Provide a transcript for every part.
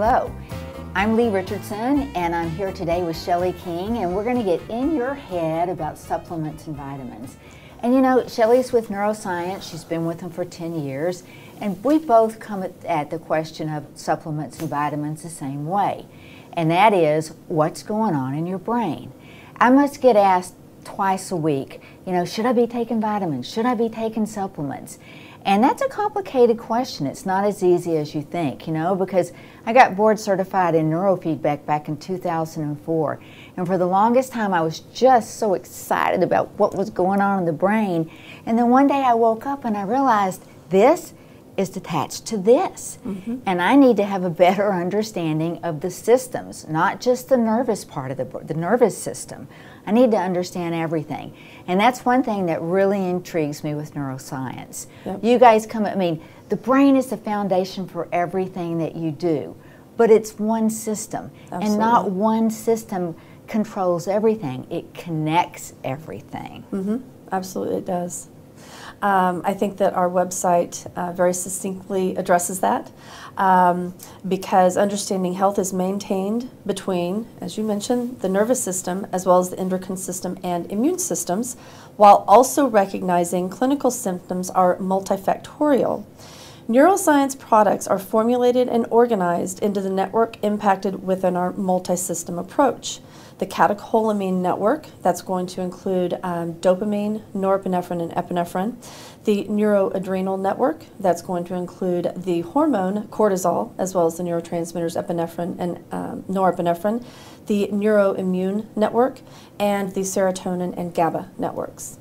Hello, I'm Leigh Richardson, and I'm here today with Shelli King, and we're going to get in your head about supplements and vitamins. And you know, Shelli's with Neuroscience. She's been with them for 10 years, and we both come at the question of supplements and vitamins the same way, and that is, what's going on in your brain? I must get asked twice a week, you know, should I be taking vitamins? Should I be taking supplements? And that's a complicated question. It's not as easy as you think, you know, because I got board certified in neurofeedback back in 2004. And for the longest time, I was just so excited about what was going on in the brain. And then one day I woke up and I realized this is attached to this. And I need to have a better understanding of the systems, not just the nervous part of the nervous system. I need to understand everything. And that's one thing that really intrigues me with neuroscience. You guys I mean, the brain is the foundation for everything that you do, but it's one system. And not one system controls everything. It connects everything. Absolutely, it does. I think that our website very succinctly addresses that because understanding health is maintained between, as you mentioned, the nervous system as well as the endocrine system and immune systems, while also recognizing clinical symptoms are multifactorial. Neuroscience products are formulated and organized into the network impacted within our multi-system approach. The catecholamine network, that's going to include dopamine, norepinephrine, and epinephrine. The neuroadrenal network, that's going to include the hormone cortisol, as well as the neurotransmitters epinephrine and norepinephrine. The neuroimmune network, and the serotonin and GABA networks.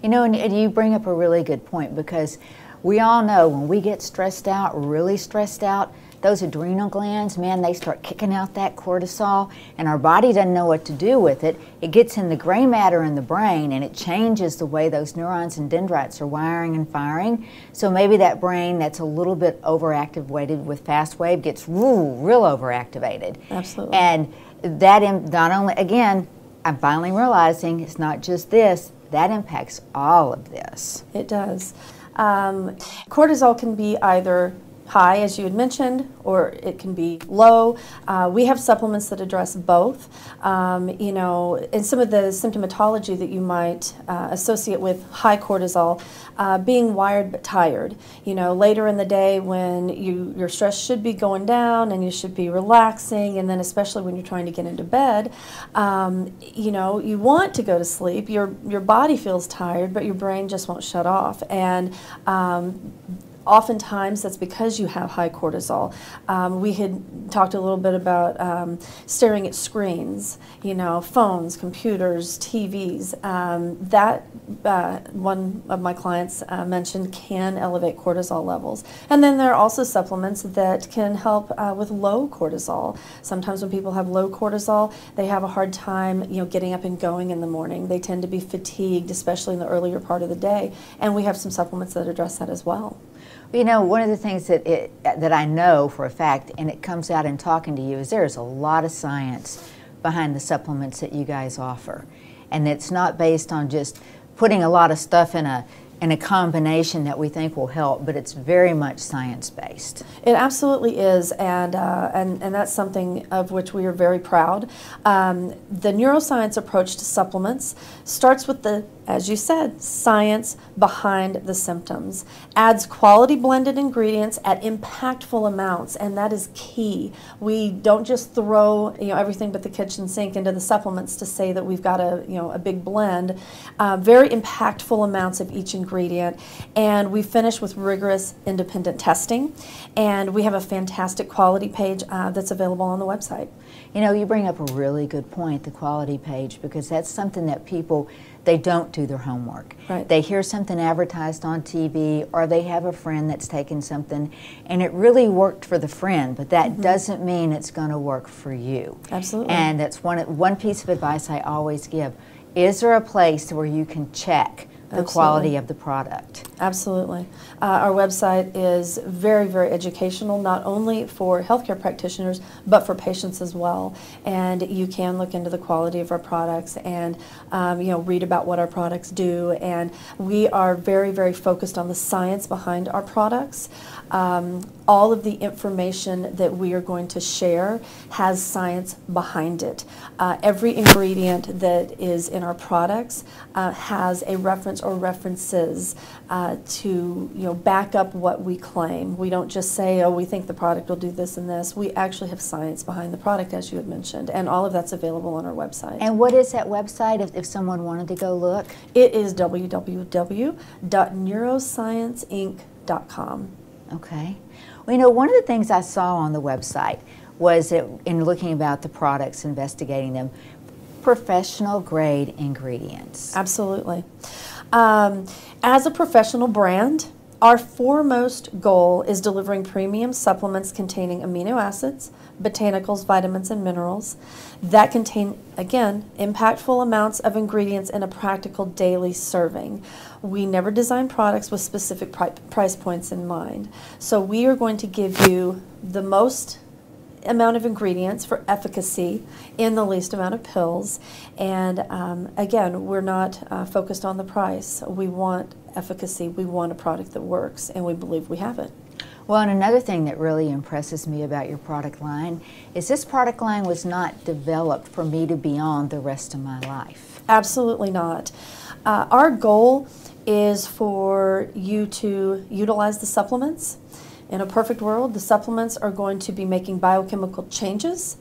You know, and you bring up a really good point, because we all know when we get stressed out, really stressed out, those adrenal glands, man, they start kicking out that cortisol, and our body doesn't know what to do with it. It gets in the gray matter in the brain, and it changes the way those neurons and dendrites are wiring and firing. So maybe that brain that's a little bit overactivated with fast wave gets real overactivated. Absolutely. And that not only, again, I'm finally realizing it's not just this, that impacts all of this. It does. Cortisol can be either high, as you had mentioned, or it can be low. We have supplements that address both. You know, and some of the symptomatology that you might associate with high cortisol, being wired but tired. You know, later in the day when your stress should be going down and you should be relaxing, and then especially when you're trying to get into bed, you know, you want to go to sleep. Your body feels tired, but your brain just won't shut off. And oftentimes that's because you have high cortisol. We had talked a little bit about staring at screens, you know, phones, computers, TVs. That one of my clients mentioned can elevate cortisol levels. And then there are also supplements that can help with low cortisol. Sometimes when people have low cortisol, they have a hard time, you know, getting up and going in the morning. They tend to be fatigued, especially in the earlier part of the day. And we have some supplements that address that as well. You know, one of the things that I know for a fact, and it comes out in talking to you, is there's a lot of science behind the supplements that you guys offer. And it's not based on just putting a lot of stuff in a combination that we think will help, but it's very much science-based. It absolutely is, and that's something of which we are very proud. The neuroscience approach to supplements starts with the, as you said, science behind the symptoms, adds quality blended ingredients at impactful amounts, and that is key. We don't just throw, you know, everything but the kitchen sink into the supplements to say that we've got a big blend. Very impactful amounts of each ingredient, and we finish with rigorous independent testing, and we have a fantastic quality page that's available on the website. You know, you bring up a really good point, the quality page, because that's something that people, they don't do their homework. Right. They hear something advertised on TV, or they have a friend that's taken something, and it really worked for the friend, but that doesn't mean it's going to work for you. Absolutely. And that's one piece of advice I always give. Is there a place where you can check the quality of the product? Absolutely. Our website is very, very educational, not only for healthcare practitioners, but for patients as well. And you can look into the quality of our products and read about what our products do. And we are very, very focused on the science behind our products. All of the information that we are going to share has science behind it. Every ingredient that is in our products has a reference or references to back up what we claim. We don't just say, oh, we think the product will do this and this. We actually have science behind the product, as you had mentioned, and all of that's available on our website. And what is that website if someone wanted to go look? It is www.neuroscienceinc.com. Okay. Well, one of the things I saw on the website was that in looking about the products, investigating them, professional grade ingredients. Absolutely. As a professional brand, our foremost goal is delivering premium supplements containing amino acids, botanicals, vitamins, and minerals that contain, again, impactful amounts of ingredients in a practical daily serving. We never design products with specific price points in mind. So we are going to give you the most amount of ingredients for efficacy in the least amount of pills. And again, we're not focused on the price. We want efficacy. We want a product that works, and we believe we have it. Well, and another thing that really impresses me about your product line is this product line was not developed for me to be on the rest of my life. Absolutely not. Our goal is for you to utilize the supplements. In a perfect world, the supplements are going to be making biochemical changes,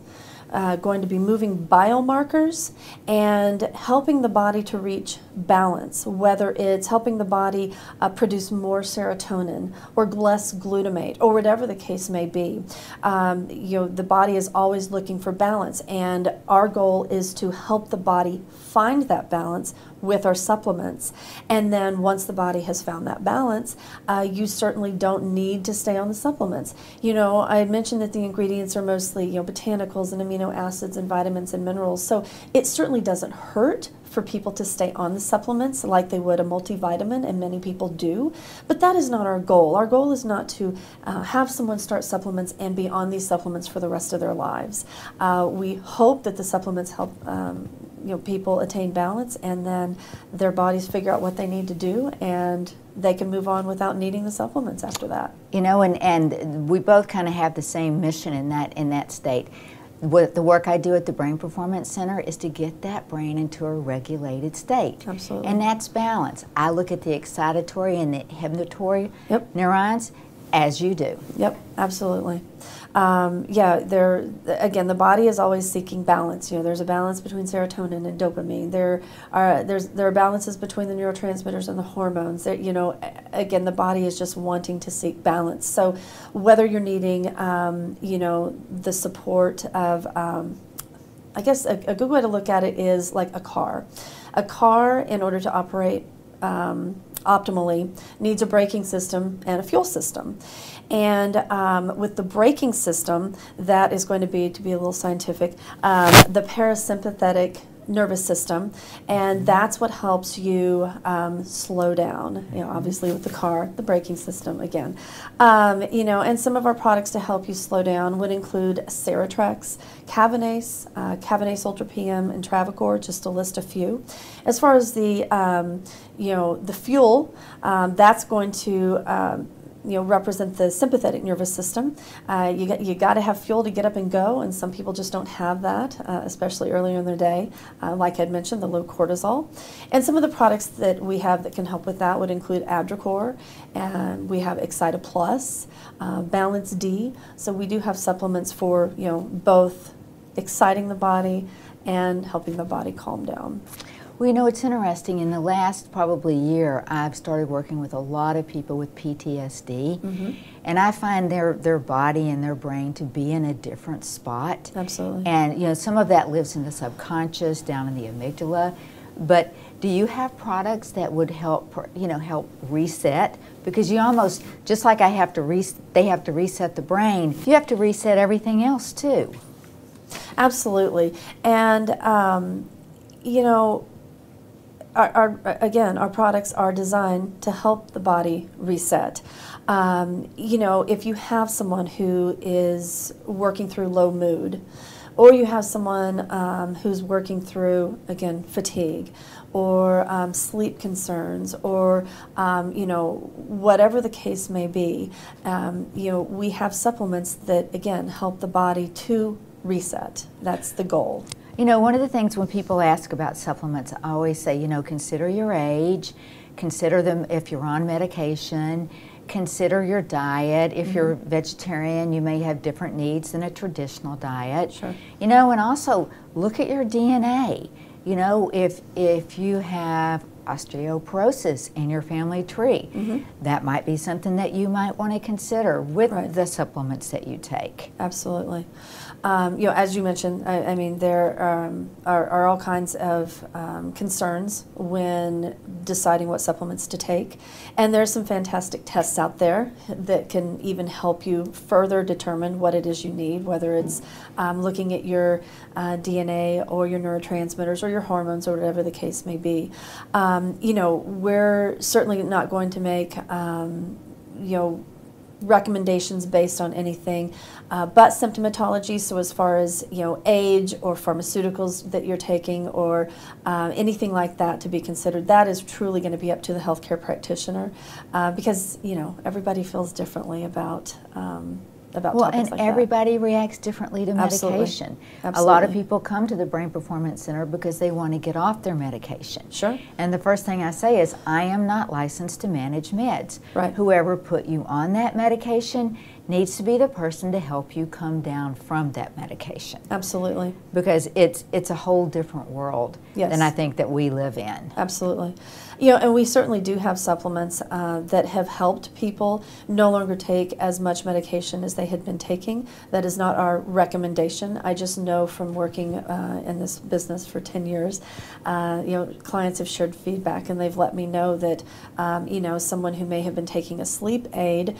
going to be moving biomarkers, and helping the body to reach balance, whether it's helping the body produce more serotonin or less glutamate or whatever the case may be. The body is always looking for balance, and our goal is to help the body find that balance with our supplements. And then once the body has found that balance, you certainly don't need to stay on the supplements. I had mentioned that the ingredients are mostly botanicals and amino acids and vitamins and minerals, so it certainly doesn't hurt for people to stay on the supplements like they would a multivitamin, and many people do. But that is not our goal. Our goal is not to have someone start supplements and be on these supplements for the rest of their lives. We hope that the supplements help people attain balance, and then their bodies figure out what they need to do, and they can move on without needing the supplements after that. And we both kind of have the same mission in that state. The work I do at the Brain Performance Center is to get that brain into a regulated state. Absolutely. And that's balance. I look at the excitatory and the inhibitory neurons as you do. Yep, absolutely. Again, the body is always seeking balance. There's a balance between serotonin and dopamine. There are balances between the neurotransmitters and the hormones. Again, the body is just wanting to seek balance. So whether you're needing, the support of, I guess a good way to look at it is like a car. A car, in order to operate optimally, needs a braking system and a fuel system. And with the braking system, that is going to be a little scientific, the parasympathetic nervous system, and that's what helps you slow down. Obviously with the car, the braking system again. And some of our products to help you slow down would include Ceratrex, Cavanase, Cavanase Ultra PM, and Travacor, just to list a few. As far as the the fuel, that's going to represent the sympathetic nervous system. You got to have fuel to get up and go, and some people just don't have that, especially earlier in their day. Like I'd mentioned, the low cortisol. And some of the products that we have that can help with that would include Adricor, and we have Excita Plus, Balance D. So we do have supplements for both exciting the body and helping the body calm down. Well, it's interesting. In the last probably year, I've started working with a lot of people with PTSD, and I find their body and their brain to be in a different spot. Absolutely. And some of that lives in the subconscious, down in the amygdala. But do you have products that would help, help reset? Because you almost, just like they have to reset the brain, you have to reset everything else too. Absolutely. And again, our products are designed to help the body reset. You know, if you have someone who is working through low mood, or you have someone who's working through, again, fatigue, or sleep concerns, or you know, whatever the case may be, you know, we have supplements that, again, help the body to reset. That's the goal. You know, one of the things when people ask about supplements, I always say, you know, consider your age, consider them if you're on medication, consider your diet. If you're vegetarian, you may have different needs than a traditional diet. Sure. You know, and also look at your DNA. You know, if you have osteoporosis in your family tree, that might be something that you might want to consider with the supplements that you take. Absolutely. You know, as you mentioned, I mean, there are all kinds of concerns when deciding what supplements to take, and there's some fantastic tests out there that can even help you further determine what it is you need, whether it's looking at your DNA or your neurotransmitters or your hormones or whatever the case may be. You know, we're certainly not going to make, you know, recommendations based on anything but symptomatology. So as far as, you know, age or pharmaceuticals that you're taking or anything like that to be considered, that is truly going to be up to the healthcare practitioner because, you know, everybody feels differently about topics like everybody reacts differently to medication. Absolutely. A lot of people come to the Brain Performance Center because they want to get off their medication. Sure. And the first thing I say is, I am not licensed to manage meds. Right. Whoever put you on that medication needs to be the person to help you come down from that medication. Absolutely. Because it's a whole different world than I think that we live in. Absolutely. You know, and we certainly do have supplements that have helped people no longer take as much medication as they had been taking. That is not our recommendation. I just know from working in this business for 10 years, you know, clients have shared feedback and they've let me know that, you know, someone who may have been taking a sleep aid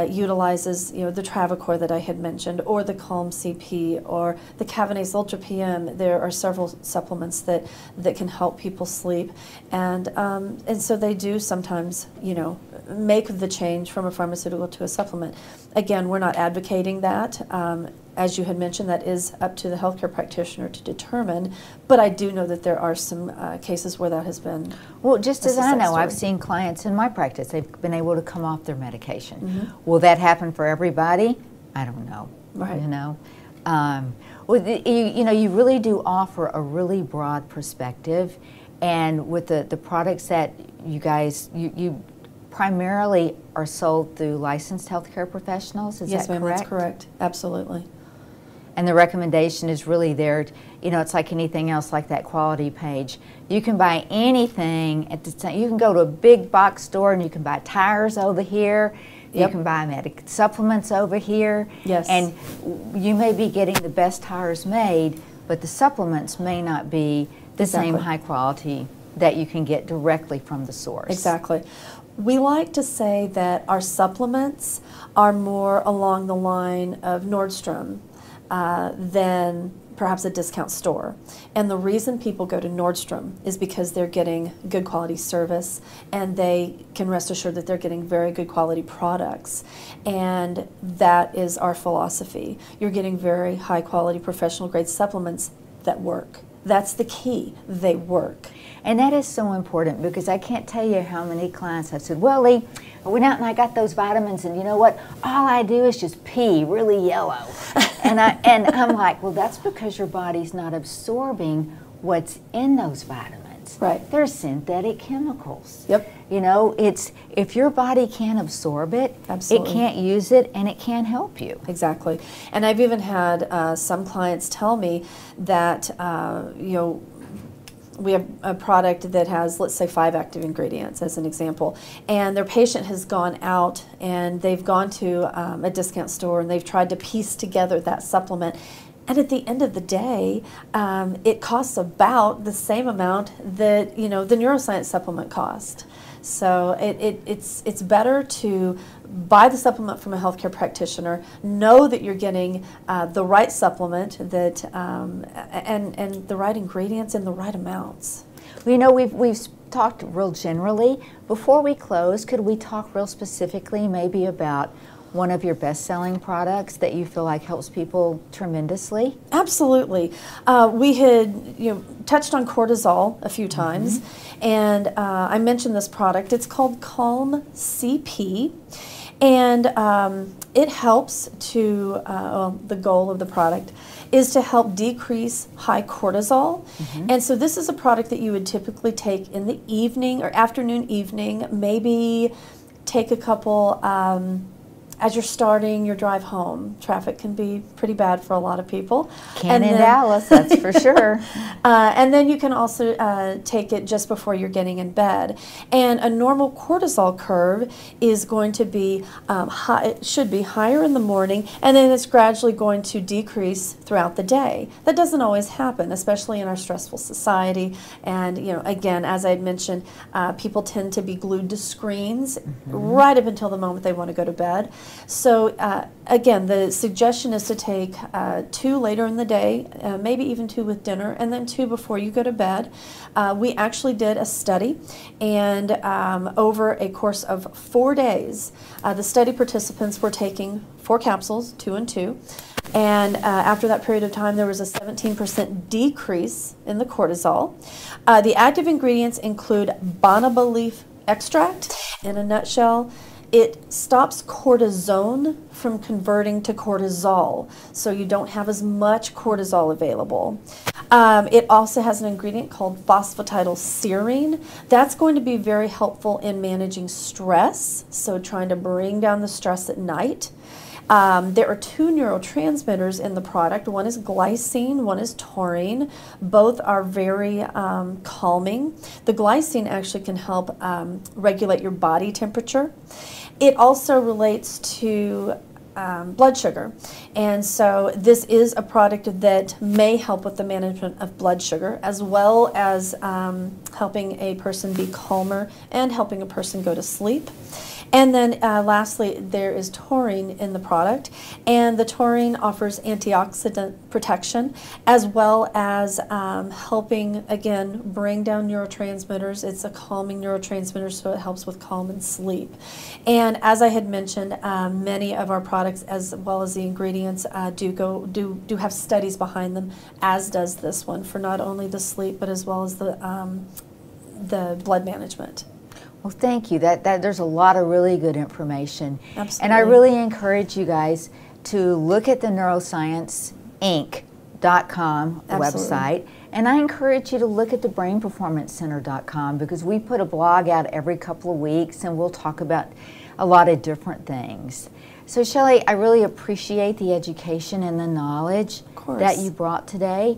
utilizes, you know, the Travacor that I had mentioned, or the Calm CP, or the Cavanase Ultra PM. There are several supplements that can help people sleep, and so they do sometimes, you know, make the change from a pharmaceutical to a supplement. Again, we're not advocating that. As you had mentioned, that is up to the healthcare practitioner to determine, but I do know that there are some cases where that has been. Well, just as I know, I've seen clients in my practice, they've been able to come off their medication. Will that happen for everybody? I don't know. Right. You know? Well, you know, you really do offer a really broad perspective, and with the products that you guys, you primarily are sold through licensed healthcare professionals, is that correct? Yes, ma'am, that's correct. Absolutely. And the recommendation is really there, you know, it's like anything else, like that quality page. You can buy anything at the time. You can go to a big box store and you can buy tires over here. You can buy supplements over here. Yes. And you may be getting the best tires made, but the supplements may not be the same high quality that you can get directly from the source. Exactly. We like to say that our supplements are more along the line of Nordstrom than perhaps a discount store. And the reason people go to Nordstrom is because they're getting good quality service, and they can rest assured that they're getting very good quality products. And that is our philosophy. You're getting very high quality professional grade supplements that work. That's the key. They work. And that is so important, because I can't tell you how many clients have said, well, Leigh, I went out and I got those vitamins, and you know what? All I do is just pee really yellow. and I'm like, well, that's because your body's not absorbing what's in those vitamins. Right. They're synthetic chemicals. Yep. You know, it's if your body can't absorb it, Absolutely. it can't use it, and it can't help you. Exactly. And I've even had some clients tell me that, you know, we have a product that has, let's say, 5 active ingredients as an example, and their patient has gone out and they've gone to a discount store and they've tried to piece together that supplement. And at the end of the day, it costs about the same amount that, you know, the Neuroscience supplement cost. So it's better to buy the supplement from a healthcare practitioner, know that you're getting the right supplement that and the right ingredients in the right amounts. Well, you know, we've talked real generally. Before we close, could we talk real specifically maybe about one of your best-selling products that you feel like helps people tremendously? Absolutely. We had touched on cortisol a few times, and I mentioned this product. It's called Calm CP, and it helps to, the goal of the product is to help decrease high cortisol. And so this is a product that you would typically take in the evening or afternoon, evening, maybe take a couple as you're starting your drive home. Traffic can be pretty bad for a lot of people. In Dallas, that's for sure. And then you can also take it just before you're getting in bed. And a normal cortisol curve is going to be high, it should be higher in the morning, and then it's gradually going to decrease throughout the day. That doesn't always happen, especially in our stressful society. And again, as I had mentioned, people tend to be glued to screens right up until the moment they want to go to bed. So again, the suggestion is to take 2 later in the day, maybe even 2 with dinner, and then 2 before you go to bed. We actually did a study, and over a course of 4 days, the study participants were taking 4 capsules, 2 and 2, and after that period of time, there was a 17% decrease in the cortisol. The active ingredients include banana leaf extract. In a nutshell, it stops cortisone from converting to cortisol, so you don't have as much cortisol available. It also has an ingredient called phosphatidylserine. That's going to be very helpful in managing stress, so trying to bring down the stress at night. There are 2 neurotransmitters in the product. One is glycine, one is taurine. Both are very calming. The glycine actually can help regulate your body temperature. It also relates to blood sugar, and so this is a product that may help with the management of blood sugar, as well as helping a person be calmer and helping a person go to sleep. And then lastly, there is taurine in the product, and the taurine offers antioxidant protection, as well as helping, again, bring down neurotransmitters. It's a calming neurotransmitter, so it helps with calm and sleep. And as I had mentioned, many of our products, as well as the ingredients, do have studies behind them, as does this one, for not only the sleep, but as well as the blood management. Well, thank you. There's a lot of really good information. Absolutely. And I really encourage you guys to look at the neuroScienceInc.com website. And I encourage you to look at the brainperformancecenter.com, because we put a blog out every couple of weeks and we'll talk about a lot of different things. So Shelli, I really appreciate the education and the knowledge that you brought today.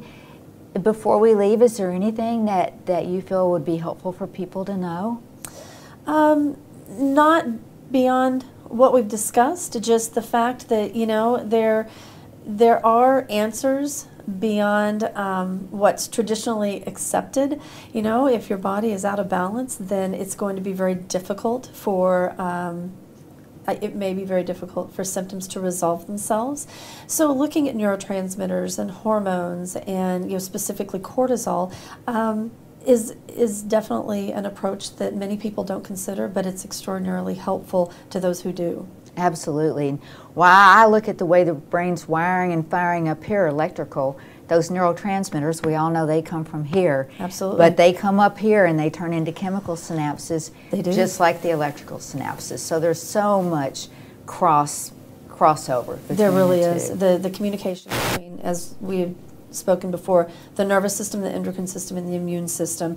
Before we leave, is there anything that you feel would be helpful for people to know? Not beyond what we've discussed, just the fact that, there are answers beyond what's traditionally accepted. If your body is out of balance, then it's going to be very difficult for it may be very difficult for symptoms to resolve themselves. So looking at neurotransmitters and hormones and specifically cortisol is definitely an approach that many people don't consider, but it's extraordinarily helpful to those who do. Absolutely. While I look at the way the brain's wiring and firing up here, electrical, those neurotransmitters, we all know they come from here. Absolutely. But they come up here and they turn into chemical synapses, they do, just like the electrical synapses. So there's so much crossover between there really the is. two. The communication between, as we've spoken before, the nervous system, the endocrine system, and the immune system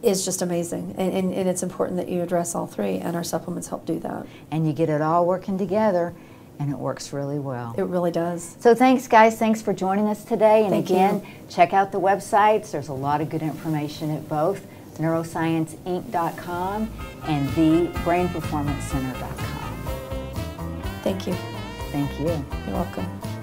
is just amazing. And it's important that you address all 3, and our supplements help do that. And you get it all working together, and it works really well. It really does. So thanks, guys. Thanks for joining us today. And Thank again, you. check out the websites. There's a lot of good information at both neuroscienceinc.com and thebrainperformancecenter.com. Thank you. Thank you. You're welcome.